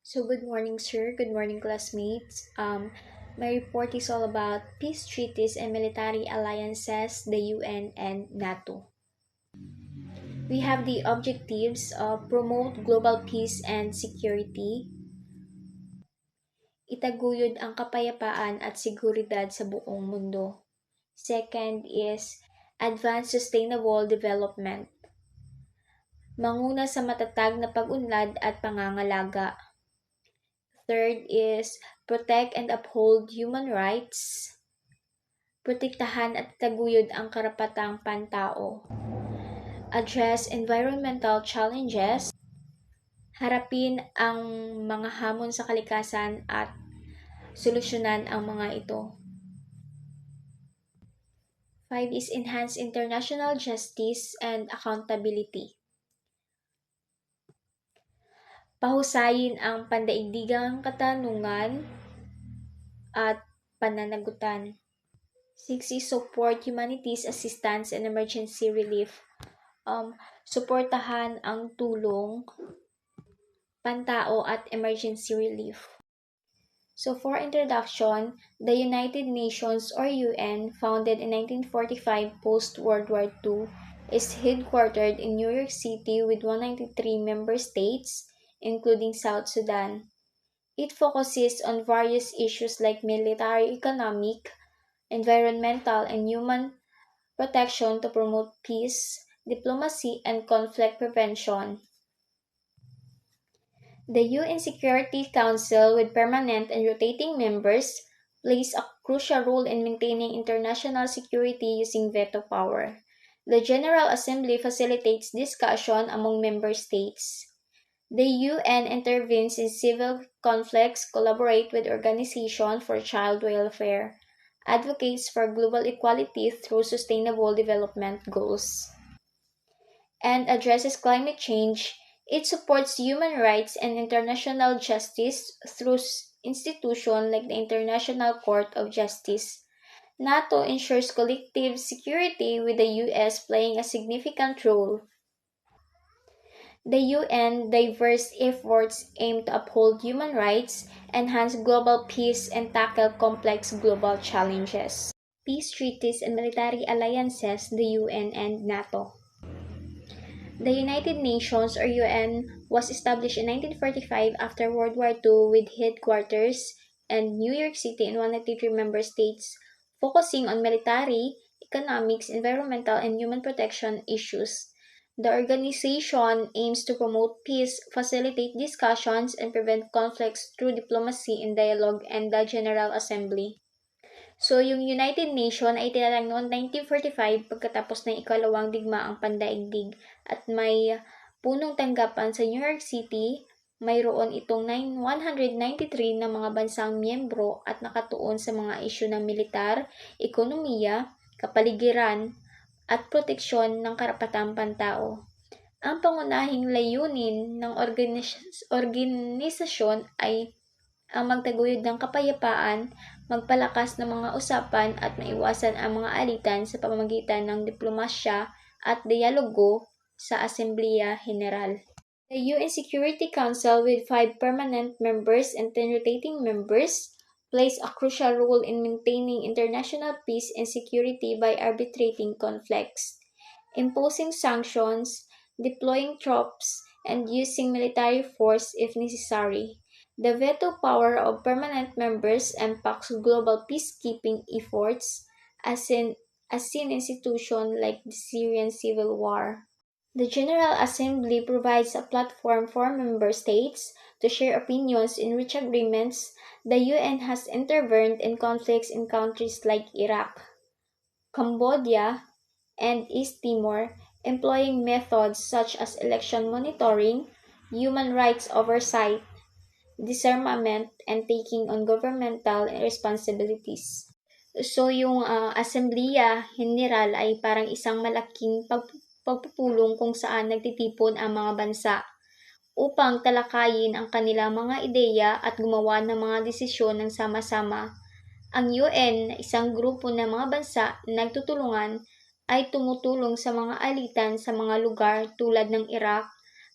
So good morning, sir. Good morning, classmates. My report is all about peace treaties and military alliances, the UN and NATO. We have the objectives of promote global peace and security, itaguyod ang kapayapaan at seguridad sa buong mundo. Second is advance sustainable development, manguna sa matatag na pag-unlad at pangangalaga. Third is protect and uphold human rights, protektahan at taguyod ang karapatang pantao. Address environmental challenges, harapin ang mga hamon sa kalikasan at solusyonan ang mga ito. 5 is enhance international justice and accountability. Pahusayin ang pandaigdigang katanungan at pananagutan. 6 is support humanities assistance and emergency relief. Suportahan ang tulong, pantao at emergency relief. So for introduction, the United Nations or UN, founded in 1945 post-World War II, is headquartered in New York City with 193 member states, including South Sudan. It focuses on various issues like military, economic, environmental, and human protection to promote peace, diplomacy, and conflict prevention. The UN Security Council, with permanent and rotating members, plays a crucial role in maintaining international security using veto power. The General Assembly facilitates discussion among member states. The UN intervenes in civil conflicts, collaborates with organizations for child welfare, advocates for global equality through sustainable development goals, and addresses climate change. It supports human rights and international justice through institutions like the International Court of Justice. NATO ensures collective security with the US playing a significant role. The UN diverse efforts aim to uphold human rights, enhance global peace, and tackle complex global challenges. Peace treaties and military alliances, the UN and NATO. The United Nations or UN was established in 1945 after World War II with headquarters in New York City and 193 member states, focusing on military, economics, environmental, and human protection issues. The organization aims to promote peace, facilitate discussions, and prevent conflicts through diplomacy and dialogue and the General Assembly. So, yung United Nations ay tinatag noong 1945 pagkatapos ng ikalawang digmaang pandaigdig at may punong tanggapan sa New York City. Mayroon itong 193 na mga bansang miyembro at nakatuon sa mga isyu ng militar, ekonomiya, kapaligiran, at proteksyon ng karapatang pantao. Ang pangunahing layunin ng organisasyon ay ang magtaguyod ng kapayapaan, magpalakas ng mga usapan at maiwasan ang mga alitan sa pamamagitan ng diplomasya at dialogo sa Asambleya General. The UN Security Council, with 5 permanent members and 10 rotating members, plays a crucial role in maintaining international peace and security by arbitrating conflicts, imposing sanctions, deploying troops, and using military force if necessary. The veto power of permanent members impacts global peacekeeping efforts, as in institutions like the Syrian civil war. The General Assembly provides a platform for member states to share opinions and reach agreements. The UN has intervened in conflicts in countries like Iraq, Cambodia, and East Timor, employing methods such as election monitoring, human rights oversight, disarmament, and taking on governmental responsibilities. So, yung Asambleya General ay parang isang malaking pagpupulong kung saan nagtitipon ang mga bansa upang talakayin ang kanilang mga ideya at gumawa ng mga desisyon ng sama-sama. Ang UN, isang grupo ng mga bansa na nagtutulungan, ay tumutulong sa mga alitan sa mga lugar tulad ng Iraq,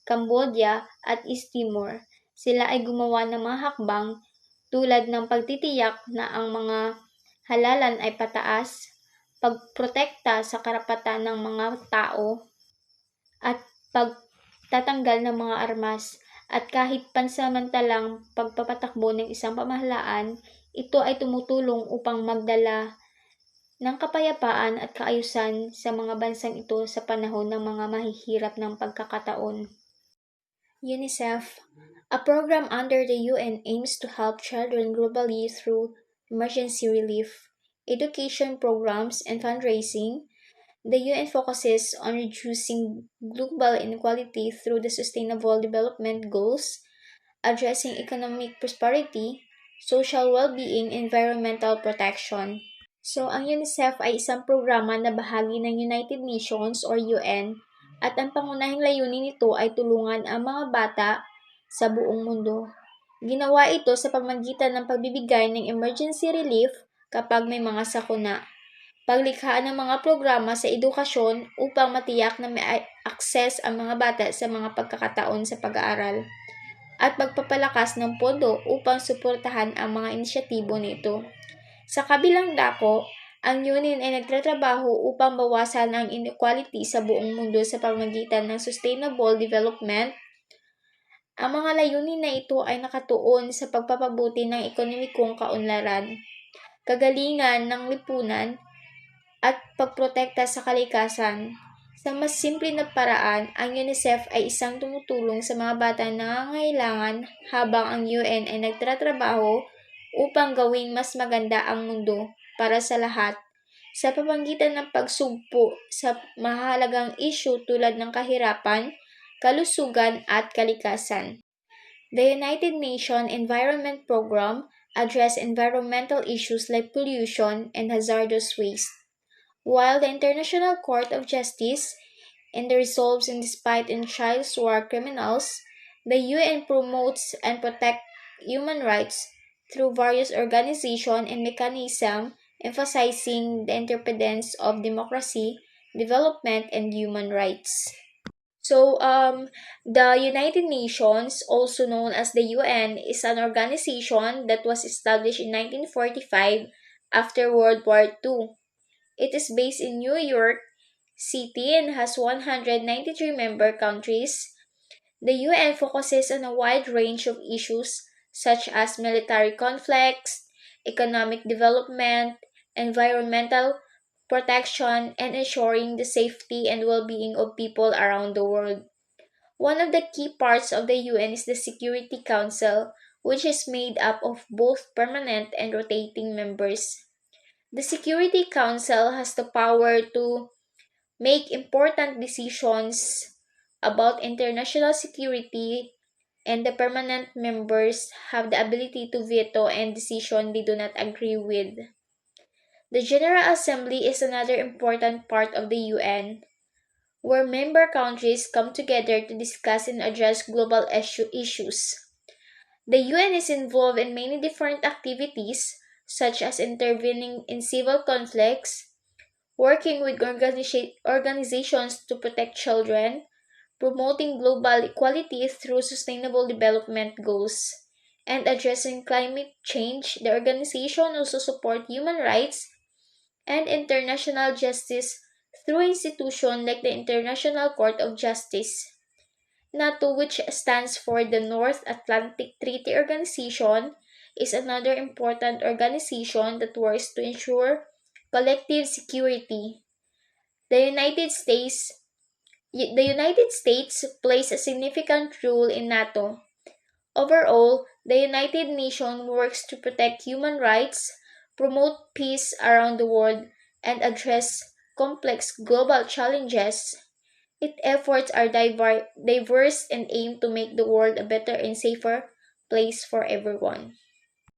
Cambodia at East Timor. Sila ay gumawa ng mga hakbang tulad ng pagtitiyak na ang mga halalan ay pataas, pagprotekta sa karapatan ng mga tao, at pagtatanggal ng mga armas. At kahit pansamantalang pagpapatakbo ng isang pamahalaan, ito ay tumutulong upang magdala ng kapayapaan at kaayusan sa mga bansang ito sa panahon ng mga mahihirap ng pagkakataon. UNICEF, a program under the UN, aims to help children globally through emergency relief, education programs, and fundraising. The UN focuses on reducing global inequality through the Sustainable Development Goals, addressing economic prosperity, social well-being, and environmental protection. So, ang UNICEF ay isang programa na bahagi ng United Nations or UN at ang pangunahing layunin nito ay tulungan ang mga bata sa buong mundo. Ginawa ito sa pamamagitan ng pagbibigay ng emergency relief kapag may mga sakuna, paglikha ng mga programa sa edukasyon upang matiyak na may akses ang mga bata sa mga pagkakataon sa pag-aaral, at pagpapalakas ng pondo upang suportahan ang mga inisyatibo nito. Sa kabilang dako, ang UN ay nagtatrabaho upang bawasan ang inequality sa buong mundo sa pamamagitan ng sustainable development. Ang mga layunin na ito ay nakatuon sa pagpapabuti ng ekonomikong kaunlaran, kagalingan ng lipunan, at pagprotekta sa kalikasan. Sa mas simple na paraan, ang UNICEF ay isang tumutulong sa mga bata na nangangailangan habang ang UN ay nagtatrabaho upang gawing mas maganda ang mundo para sa lahat sa pamamagitan ng pagsugpo sa mahalagang issue tulad ng kahirapan, kalusugan at kalikasan. The United Nations Environment Program address environmental issues like pollution and hazardous waste, while the International Court of Justice and the resolves and despite in child war criminals, the UN promotes and protects human rights through various organizations and mechanisms, emphasizing the interdependence of democracy, development, and human rights. So, the United Nations, also known as the UN, is an organization that was established in 1945 after World War II. It is based in New York City and has 193 member countries. The UN focuses on a wide range of issues such as military conflicts, economic development, environmental protection, and ensuring the safety and well-being of people around the world. One of the key parts of the UN is the Security Council, which is made up of both permanent and rotating members. The Security Council has the power to make important decisions about international security, and the permanent members have the ability to veto any decision they do not agree with. The General Assembly is another important part of the UN, where member countries come together to discuss and address global issues. The UN is involved in many different activities, such as intervening in civil conflicts, working with organizations to protect children, promoting global equality through sustainable development goals, and addressing climate change. The organization also supports human rights and international justice through institutions like the International Court of Justice. NATO, which stands for the North Atlantic Treaty Organization, is another important organization that works to ensure collective security. The United States the United States plays a significant role in NATO. Overall, the United Nations works to protect human rights, promote peace around the world, and address complex global challenges. Its efforts are diverse and aim to make the world a better and safer place for everyone.